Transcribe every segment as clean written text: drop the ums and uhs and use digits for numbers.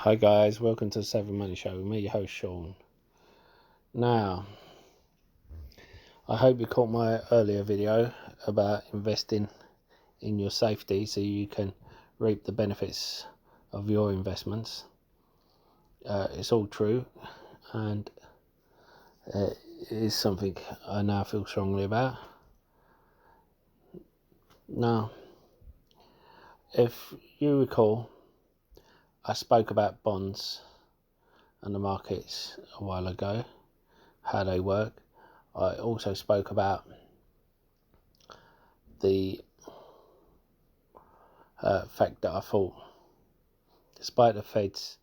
Hi guys, welcome to the SavvyMoneyShow with me, your host Sean. Now, I hope you caught my earlier video about investing in your safety so you can reap the benefits of your investments. It's all true, and it is something I now feel strongly about. Now, if you recall, I spoke about bonds and the markets a while ago, how they work. I also spoke about the fact that I thought, despite the Feds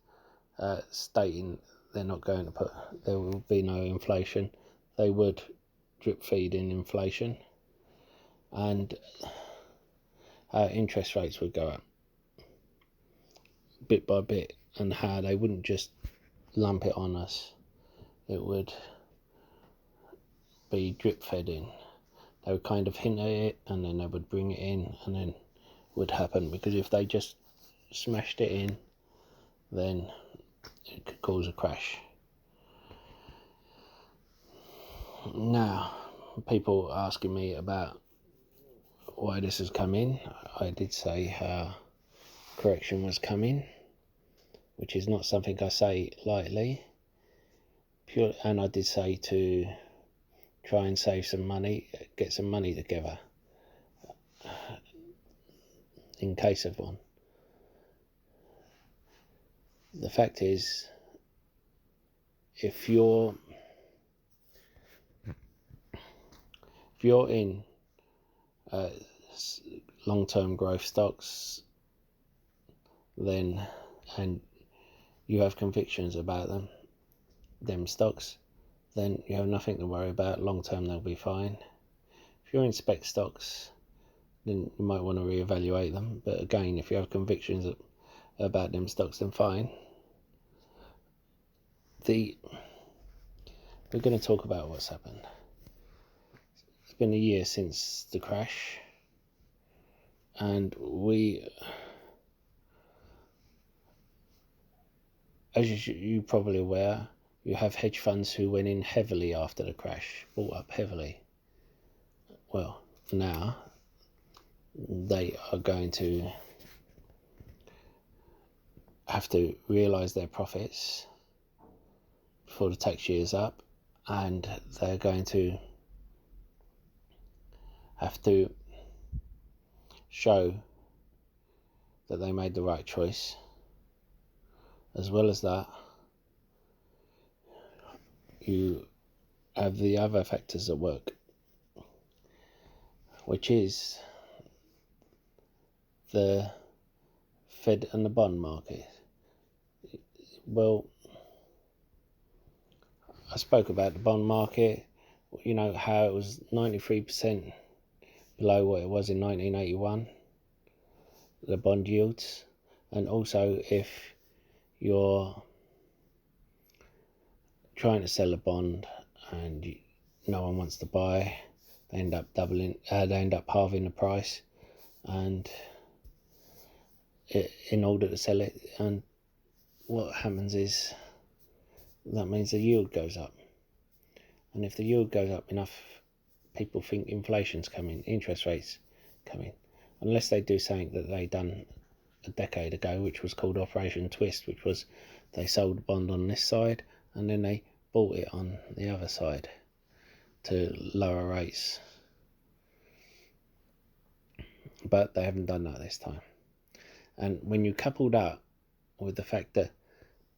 stating they're not going to there will be no inflation, they would drip feed in inflation, and interest rates would go up bit by bit, and how they wouldn't just lump it on us, it would be drip fed in. They would kind of hint at it, and then they would bring it in, and then it would happen, because if they just smashed it in, then it could cause a crash. Now, people asking me about why this has come in. I did say how correction was coming, which is not something I say lightly. And I did say to try and save some money, get some money together in case of one. The fact is, if you're in long-term growth stocks, then, and you have convictions about them stocks, then you have nothing to worry about. Long term they'll be fine. If you're in spec stocks, then you might want to reevaluate them, but again, if you have convictions about them stocks, then fine. We're going to talk about what's happened. It's been a year since the crash, and as you're probably aware, you have hedge funds who went in heavily after the crash, bought up heavily. Well, now they are going to have to realise their profits before the tax year's up, and they're going to have to show that they made the right choice. As well as that, you have the other factors at work, which is the Fed and the bond market. Well, I spoke about the bond market, you know, how it was 93% below what it was in 1981, the bond yields. And also, if you're trying to sell a bond and no one wants to buy, they end up halving the price, and in order to sell it, and what happens is that means the yield goes up, and if the yield goes up enough, people think inflation's coming, interest rates coming, unless they do something that they done a decade ago, which was called Operation Twist, which was they sold a bond on this side and then they bought it on the other side to lower rates. But they haven't done that this time. And when you couple that with the fact that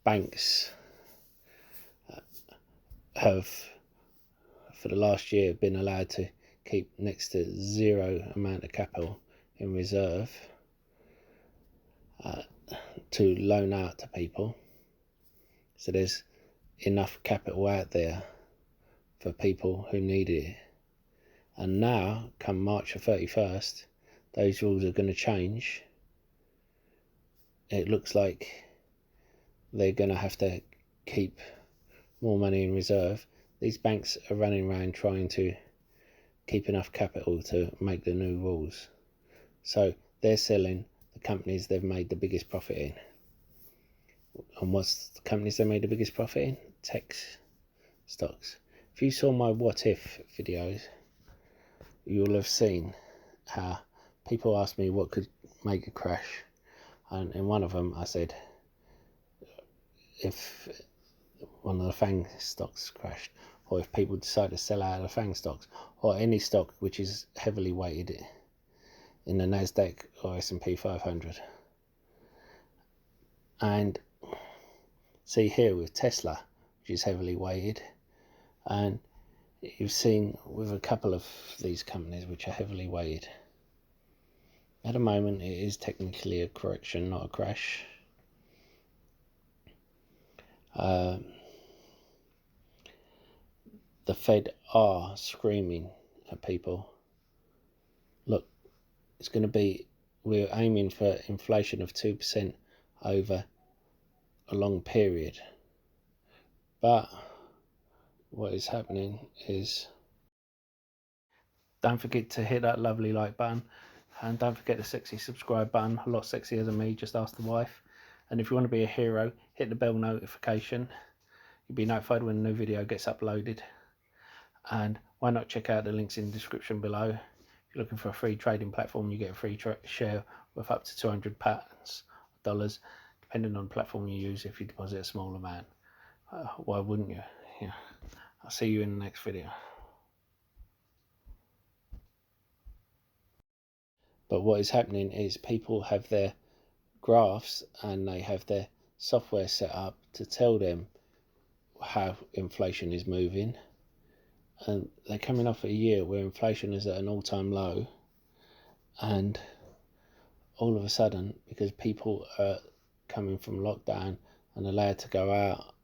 banks have, for the last year, been allowed to keep next to zero amount of capital in reserve to loan out to people, so there's enough capital out there for people who need it. And now, come March the 31st, those rules are going to change. It looks like they're going to have to keep more money in reserve. These banks are running around trying to keep enough capital to make the new rules. So they're selling the companies they've made the biggest profit in. And what's the companies that made the biggest profit in? Tech stocks. If you saw my what if videos, you'll have seen how people asked me what could make a crash, and in one of them I said if one of the FANG stocks crashed, or if people decide to sell out of the FANG stocks, or any stock which is heavily weighted in the Nasdaq or S&P 500. And see here with Tesla, which is heavily weighted, and you've seen with a couple of these companies which are heavily weighted. At the moment it is technically a correction, not a crash. The Fed are screaming at people, look, it's going to be, we're aiming for inflation of 2% over a long period. But what is happening is, don't forget to hit that lovely like button, and don't forget the sexy subscribe button, a lot sexier than me, just ask the wife. And if you want to be a hero, hit the bell notification, you'll be notified when a new video gets uploaded. And why not check out the links in the description below. If you're looking for a free trading platform, you get a free share worth up to $200, depending on the platform you use. If you deposit a small amount, why wouldn't you? Yeah. I'll see you in the next video. But what is happening is people have their graphs and they have their software set up to tell them how inflation is moving, and they're coming off a year where inflation is at an all-time low, and all of a sudden, because people are coming from lockdown and allowed to go out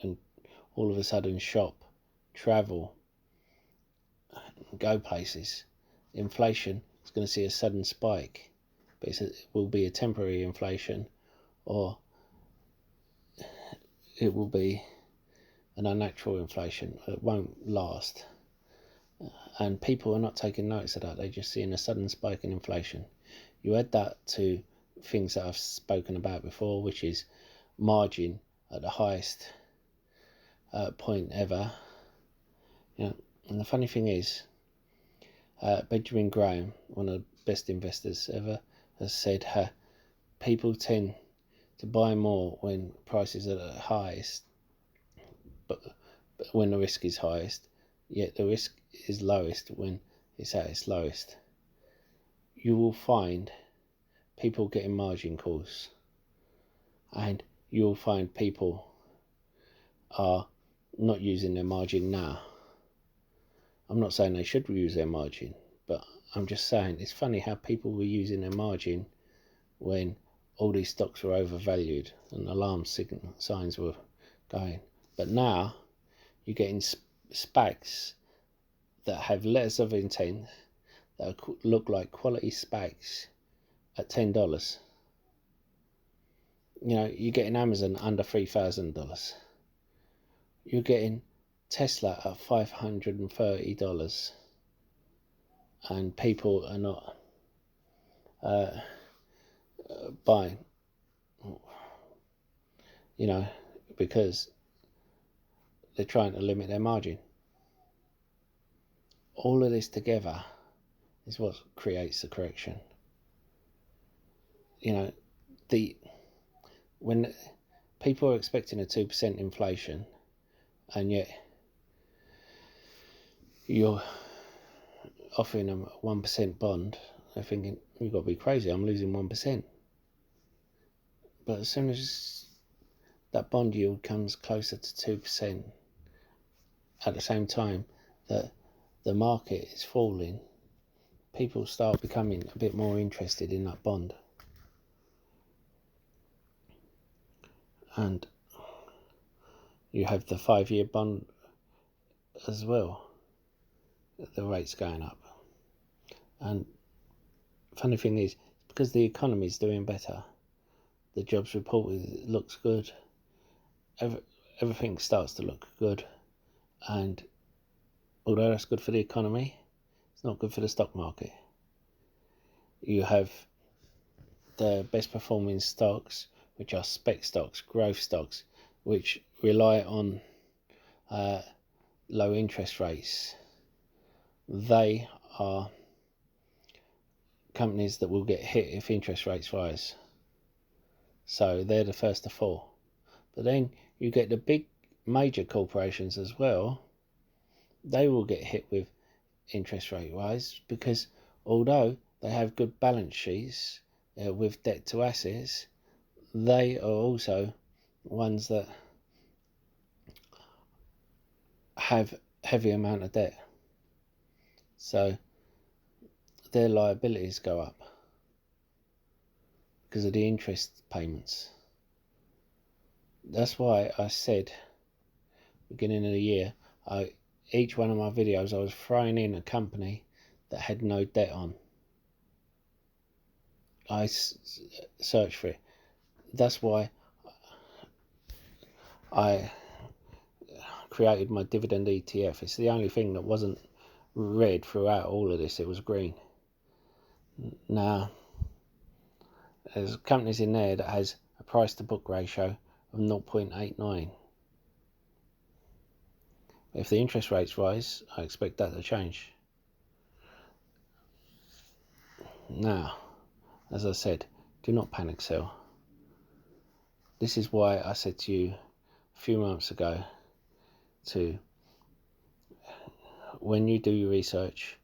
and all of a sudden shop, travel, go places, inflation is going to see a sudden spike. But it will be a temporary inflation, or it will be an unnatural inflation. It won't last. And people are not taking notice of that. They're just seeing a sudden spike in inflation. You add that to things that I've spoken about before, which is margin at the highest point ever. You know, and the funny thing is, Benjamin Graham, one of the best investors ever, has said people tend to buy more when prices are at the highest, but when the risk is highest, yet the risk is lowest when it's at its lowest. You will find people getting margin calls, and you'll find people are not using their margin now. I'm not saying they should use their margin, but I'm just saying it's funny how people were using their margin when all these stocks were overvalued and alarm signs were going. But now you're getting SPACs that have letters of intent that look like quality SPACs at $10. You know, you're getting Amazon under $3,000. You're getting Tesla at $530, and people are not buying, you know, because they're trying to limit their margin. All of this together is what creates the correction. You know, when people are expecting a 2% inflation, and yet you're offering them a 1% bond, they're thinking, you've got to be crazy, I'm losing 1%. But as soon as that bond yield comes closer to 2%, at the same time that the market is falling, people start becoming a bit more interested in that bond. And you have the 5-year bond as well, the rate's going up. And funny thing is, because the economy is doing better, the jobs report looks good, everything starts to look good, and although that's good for the economy, it's not good for the stock market. You have the best performing stocks which are spec stocks, growth stocks, which rely on low interest rates. They are companies that will get hit if interest rates rise. So they're the first to fall. But then you get the big major corporations as well. They will get hit with interest rate rise, because although they have good balance sheets with debt to assets, they are also ones that have heavy amount of debt. So their liabilities go up because of the interest payments. That's why I said beginning of the year, each one of my videos I was throwing in a company that had no debt on. I searched for it. That's why I created my dividend ETF. It's the only thing that wasn't red throughout all of this. It was green. Now, there's companies in there that has a price to book ratio of 0.89. If the interest rates rise, I expect that to change. Now, as I said, do not panic sell. This is why I said to you a few months ago to, when you do your research,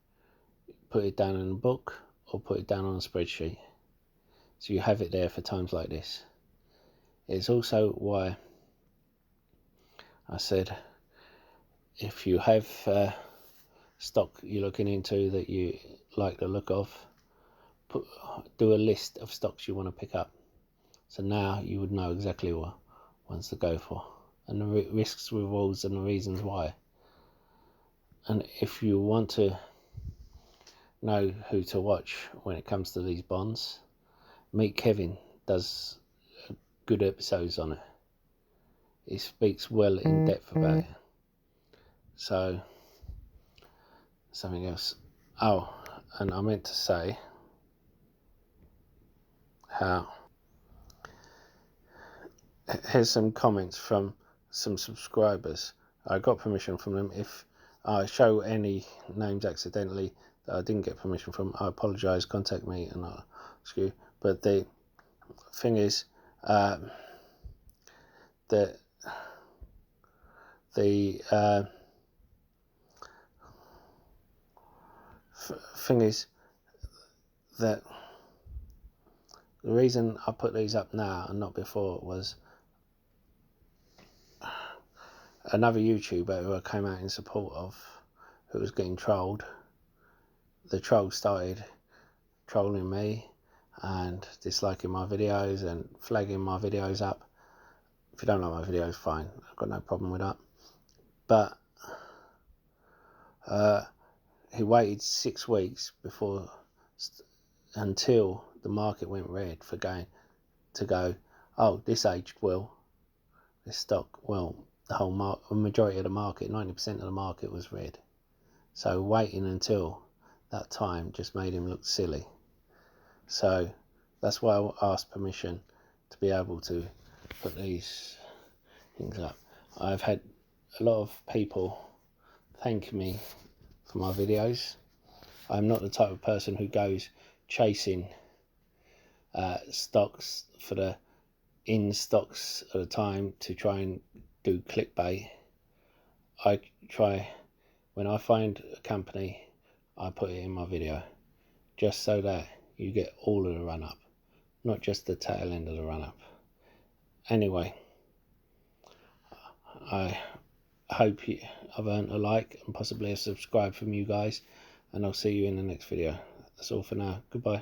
put it down in a book or put it down on a spreadsheet, so you have it there for times like this. It's also why I said, if you have stock you're looking into that you like the look of, do a list of stocks you want to pick up. So now you would know exactly what ones to go for, and the risks, rewards, and the reasons why. And if you want to know who to watch when it comes to these bonds, Meet Kevin does good episodes on it. He speaks well in depth about it. So, something else. Oh, and I meant to say how here's some comments from some subscribers. I got permission from them. If I show any names accidentally that I didn't get permission from, I apologise. Contact me and I'll ask you. But the thing is, thing is that the reason I put these up now and not before was another YouTuber who I came out in support of, who was getting trolled. The troll started trolling me and disliking my videos and flagging my videos up. If you don't like my videos, fine, I've got no problem with that. But he waited 6 weeks until the market went red for going to go, oh, this aged well, this stock, well, the whole majority of the market, 90% of the market was red. So waiting until that time just made him look silly. So that's why I asked permission to be able to put these things up. I've had a lot of people thank me for my videos. I'm not the type of person who goes chasing stocks for the in stocks at a time to try and do clickbait. I try, when I find a company, I put it in my video, just so that you get all of the run up, not just the tail end of the run up. Anyway, I hope I've earned a like and possibly a subscribe from you guys, and I'll see you in the next video. That's all for now. Goodbye.